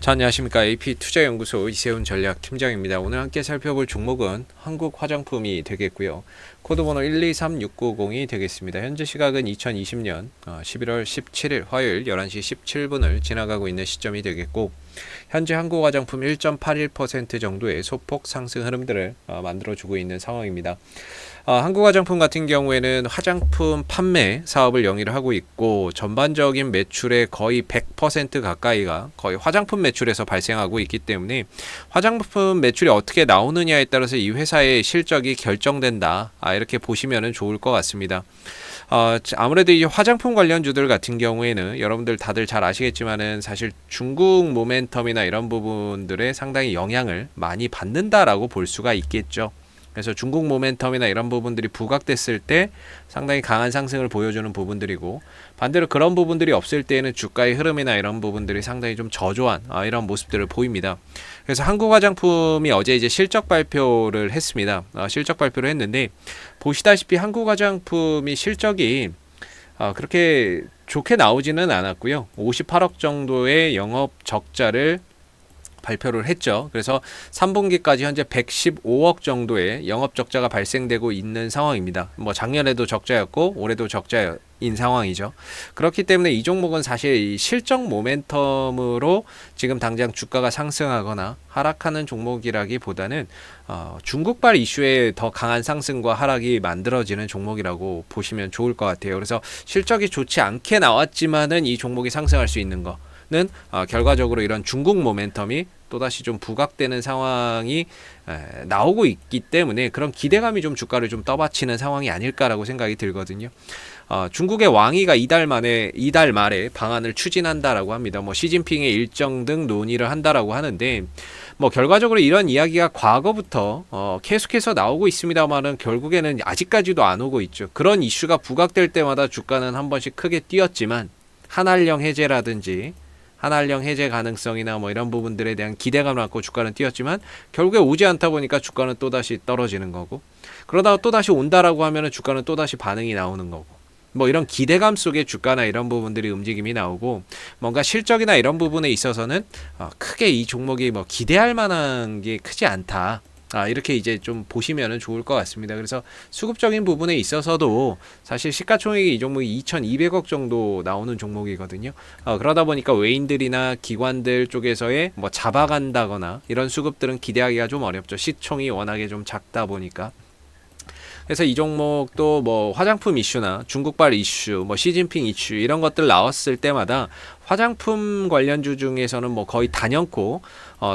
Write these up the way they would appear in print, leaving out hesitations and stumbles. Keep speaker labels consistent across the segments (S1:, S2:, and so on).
S1: 자, 안녕하십니까. AP투자연구소 이세훈 전략팀장입니다. 오늘 함께 살펴볼 종목은 한국화장품이 되겠고요. 코드번호 123690이 되겠습니다. 현재 시각은 2020년 11월 17일 화요일 11시 17분을 지나가고 있는 시점이 되겠고, 현재 한국화장품 1.81% 정도의 소폭 상승 흐름들을 만들어주고 있는 상황입니다. 한국화장품 같은 경우에는 화장품 판매 사업을 영위를 하고 있고, 전반적인 매출의 거의 100% 가까이가 거의 화장품 매출에서 발생하고 있기 때문에 화장품 매출이 어떻게 나오느냐에 따라서 이 회사의 실적이 결정된다, 이렇게 보시면 좋을 것 같습니다. 아무래도 이 화장품 관련주들 같은 경우에는 여러분들 다들 잘 아시겠지만은 사실 중국 모멘텀이나 이런 부분들에 상당히 영향을 많이 받는다라고 볼 수가 있겠죠. 그래서 중국 모멘텀이나 이런 부분들이 부각됐을 때 상당히 강한 상승을 보여주는 부분들이고, 반대로 그런 부분들이 없을 때에는 주가의 흐름이나 이런 부분들이 상당히 좀 저조한 이런 모습들을 보입니다. 그래서 한국화장품이 어제 이제 실적 발표를 했습니다. 실적 발표를 했는데, 보시다시피 한국화장품이 실적이 그렇게 좋게 나오지는 않았고요. 58억 정도의 영업 적자를 발표를 했죠. 그래서 3분기까지 현재 115억 정도의 영업 적자가 발생되고 있는 상황입니다. 뭐 작년에도 적자였고 올해도 적자인 상황이죠. 그렇기 때문에 이 종목은 사실 이 실적 모멘텀으로 지금 당장 주가가 상승하거나 하락하는 종목이라기보다는 중국발 이슈에 더 강한 상승과 하락이 만들어지는 종목이라고 보시면 좋을 것 같아요. 그래서 실적이 좋지 않게 나왔지만은 이 종목이 상승할 수 있는 거 는 결과적으로 이런 중국 모멘텀이 또다시 좀 부각되는 상황이 나오고 있기 때문에 그런 기대감이 좀 주가를 좀 떠받치는 상황이 아닐까라고 생각이 들거든요. 중국의 왕위가 이달 말에 방안을 추진한다라고 합니다. 뭐 시진핑의 일정 등 논의를 한다라고 하는데, 뭐 결과적으로 이런 이야기가 과거부터 계속해서 나오고 있습니다만은 결국에는 아직까지도 안 오고 있죠. 그런 이슈가 부각될 때마다 주가는 한 번씩 크게 뛰었지만, 한한령 해제 가능성이나 뭐 이런 부분들에 대한 기대감을 갖고 주가는 뛰었지만 결국에 오지 않다 보니까 주가는 또다시 떨어지는 거고, 그러다가 또다시 온다라고 하면은 주가는 또다시 반응이 나오는 거고, 뭐 이런 기대감 속에 주가나 이런 부분들이 움직임이 나오고, 뭔가 실적이나 이런 부분에 있어서는 크게 이 종목이 뭐 기대할 만한 게 크지 않다, 이렇게 이제 좀 보시면은 좋을 것 같습니다. 그래서 수급적인 부분에 있어서도 사실 시가총액이 이 종목이 2,200억 정도 나오는 종목이거든요. 그러다 보니까 외인들이나 기관들 쪽에서의 뭐 잡아간다거나 이런 수급들은 기대하기가 좀 어렵죠. 시총이 워낙에 좀 작다 보니까. 그래서 이 종목도 뭐 화장품 이슈나 중국발 이슈, 뭐 시진핑 이슈 이런 것들 나왔을 때마다 화장품 관련주 중에서는 뭐 거의 단연코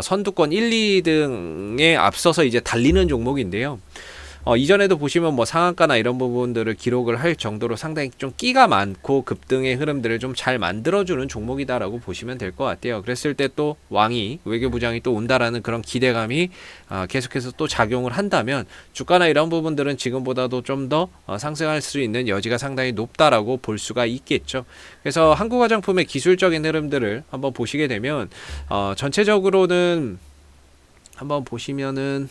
S1: 선두권 1, 2등에 앞서서 이제 달리는 종목인데요. 이전에도 보시면 뭐 상한가나 이런 부분들을 기록을 할 정도로 상당히 좀 끼가 많고 급등의 흐름들을 좀 잘 만들어주는 종목이다라고 보시면 될 것 같아요. 그랬을 때 또 왕이, 외교부장이 또 온다라는 그런 기대감이 계속해서 또 작용을 한다면 주가나 이런 부분들은 지금보다도 좀 더 상승할 수 있는 여지가 상당히 높다라고 볼 수가 있겠죠. 그래서 한국화장품의 기술적인 흐름들을 한번 보시게 되면 전체적으로는 한번 보시면은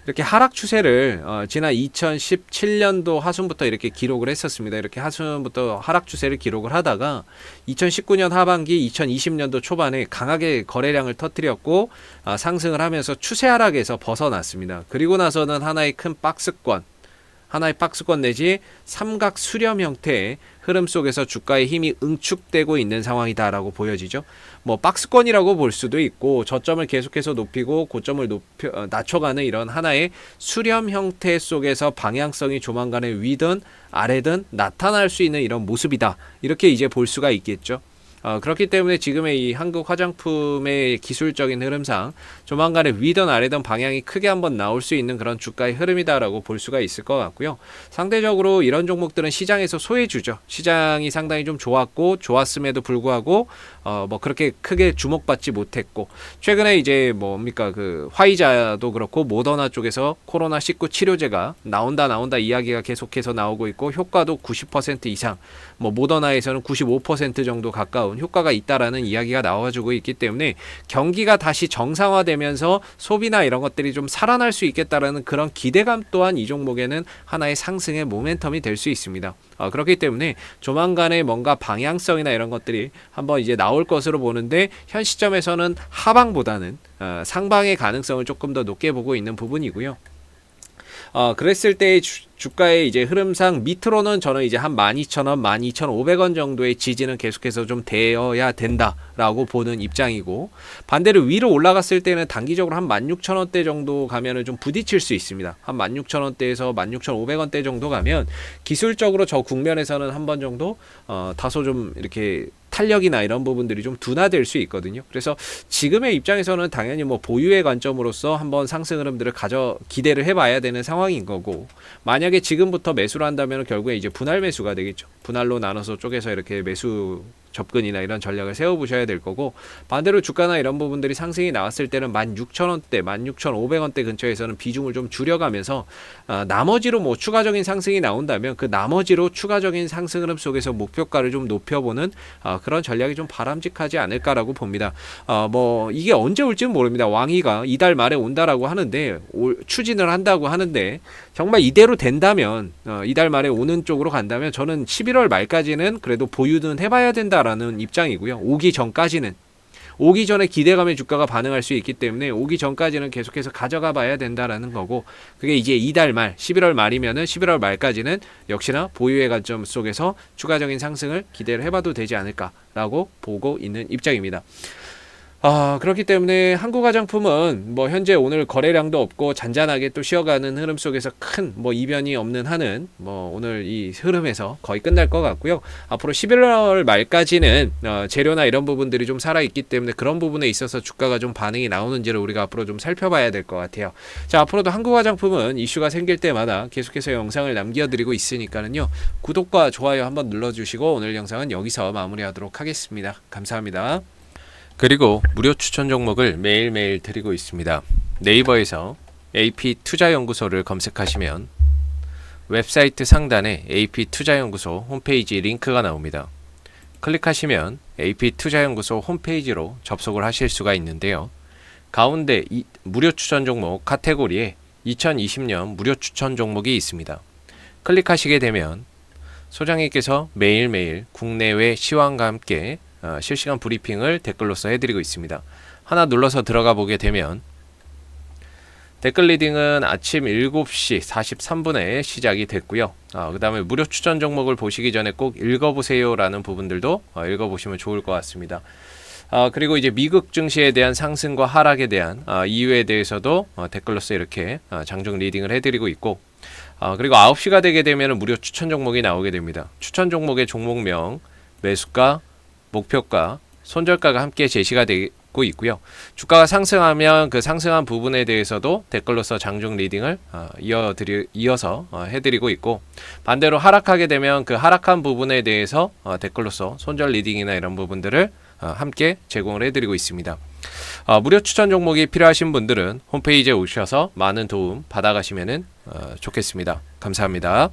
S1: 이렇게 하락 추세를 지난 2017년도 하순부터 이렇게 기록을 했었습니다. 이렇게 하순부터 하락 추세를 기록을 하다가 2019년 하반기, 2020년도 초반에 강하게 거래량을 터뜨렸고 상승을 하면서 추세 하락에서 벗어났습니다. 그리고 나서는 하나의 박스권 내지 삼각 수렴 형태의 흐름 속에서 주가의 힘이 응축되고 있는 상황이다라고 보여지죠. 뭐 박스권이라고 볼 수도 있고, 저점을 계속해서 높이고 고점을 낮춰가는 이런 하나의 수렴 형태 속에서 방향성이 조만간에 위든 아래든 나타날 수 있는 이런 모습이다, 이렇게 이제 볼 수가 있겠죠. 그렇기 때문에 지금의 이 한국 화장품의 기술적인 흐름상 조만간에 위든 아래든 방향이 크게 한번 나올 수 있는 그런 주가의 흐름이다라고 볼 수가 있을 것 같고요. 상대적으로 이런 종목들은 시장에서 소외주죠. 시장이 상당히 좀 좋았음에도 불구하고 뭐 그렇게 크게 주목받지 못했고, 최근에 이제 뭡니까 그 화이자도 그렇고 모더나 쪽에서 코로나19 치료제가 나온다 이야기가 계속해서 나오고 있고, 효과도 90% 이상, 뭐 모더나에서는 95% 정도 가까운 가까운 효과가 있다라는 이야기가 나와주고 있기 때문에 경기가 다시 정상화되면서 소비나 이런 것들이 좀 살아날 수 있겠다라는 그런 기대감 또한 이 종목에는 하나의 상승의 모멘텀이 될 수 있습니다. 그렇기 때문에 조만간에 뭔가 방향성이나 이런 것들이 한번 이제 나올 것으로 보는데 현 시점에서는 하방보다는 상방의 가능성을 조금 더 높게 보고 있는 부분이고요. 그랬을 때의 주가의 이제 흐름상 밑으로는 저는 이제 한 12,000원, 12,500원 정도의 지지는 계속해서 좀 되어야 된다라고 보는 입장이고, 반대로 위로 올라갔을 때는 단기적으로 한 16,000원대 정도 가면은 좀 부딪힐 수 있습니다. 한 16,000원대에서 16,500원대 정도 가면 기술적으로 저 국면에서는 한 번 정도 다소 좀 이렇게 탄력이나 이런 부분들이 좀 둔화될 수 있거든요. 그래서 지금의 입장에서는 당연히 뭐 보유의 관점으로서 한번 상승 흐름들을 기대를 해봐야 되는 상황인 거고, 만약에 지금부터 매수를 한다면 결국에 이제 분할 매수가 되겠죠. 분할로 나눠서 쪼개서 이렇게 매수 접근이나 이런 전략을 세워보셔야 될 거고, 반대로 주가나 이런 부분들이 상승이 나왔을 때는 16,000원대, 16,500원대 근처에서는 비중을 좀 줄여가면서 나머지로 뭐 추가적인 상승이 나온다면 그 나머지로 추가적인 상승 흐름 속에서 목표가를 좀 높여보는 그런 전략이 좀 바람직하지 않을까라고 봅니다. 뭐 이게 언제 올지는 모릅니다. 왕이가 이달 말에 온다라고 하는데, 추진을 한다고 하는데 정말 이대로 된다면 이달 말에 오는 쪽으로 간다면 저는 11월 말까지는 그래도 보유는 해봐야 된다라는 입장이고요. 오기 전까지는, 오기 전에 기대감의 주가가 반응할 수 있기 때문에 오기 전까지는 계속해서 가져가 봐야 된다라는 거고, 그게 이제 이달 말 11월 말이면은 11월 말까지는 역시나 보유의 관점 속에서 추가적인 상승을 기대를 해봐도 되지 않을까라고 보고 있는 입장입니다. 그렇기 때문에 한국화장품은 뭐 현재 오늘 거래량도 없고 잔잔하게 또 쉬어가는 흐름 속에서 큰 뭐 이변이 없는 한은 뭐 오늘 이 흐름에서 거의 끝날 것 같고요. 앞으로 11월 말까지는 재료나 이런 부분들이 좀 살아있기 때문에 그런 부분에 있어서 주가가 좀 반응이 나오는지를 우리가 앞으로 좀 살펴봐야 될 것 같아요. 자, 앞으로도 한국화장품은 이슈가 생길 때마다 계속해서 영상을 남겨드리고 있으니까는요, 구독과 좋아요 한번 눌러주시고 오늘 영상은 여기서 마무리하도록 하겠습니다. 감사합니다. 그리고 무료 추천 종목을 매일매일 드리고 있습니다. 네이버에서 AP투자연구소를 검색하시면 웹사이트 상단에 AP투자연구소 홈페이지 링크가 나옵니다. 클릭하시면 AP투자연구소 홈페이지로 접속을 하실 수가 있는데요. 가운데 무료 추천 종목 카테고리에 2020년 무료 추천 종목이 있습니다. 클릭하시게 되면 소장님께서 매일매일 국내외 시황과 함께 실시간 브리핑을 댓글로서 해드리고 있습니다. 하나 눌러서 들어가 보게 되면 댓글 리딩은 아침 7시 43분에 시작이 됐고요. 그 다음에 무료 추천 종목을 보시기 전에 꼭 읽어보세요 라는 부분들도 읽어보시면 좋을 것 같습니다. 그리고 이제 미국 증시에 대한 상승과 하락에 대한 이유에 대해서도 댓글로서 이렇게 장중 리딩을 해드리고 있고, 그리고 9시가 되게 되면 무료 추천 종목이 나오게 됩니다. 추천 종목의 종목명, 매수가, 목표가, 손절가가 함께 제시가 되고 있고요. 주가가 상승하면 그 상승한 부분에 대해서도 댓글로서 장중 리딩을 이어서 해드리고 있고, 반대로 하락하게 되면 그 하락한 부분에 대해서 댓글로서 손절 리딩이나 이런 부분들을 함께 제공을 해드리고 있습니다. 무료 추천 종목이 필요하신 분들은 홈페이지에 오셔서 많은 도움 받아가시면 좋겠습니다. 감사합니다.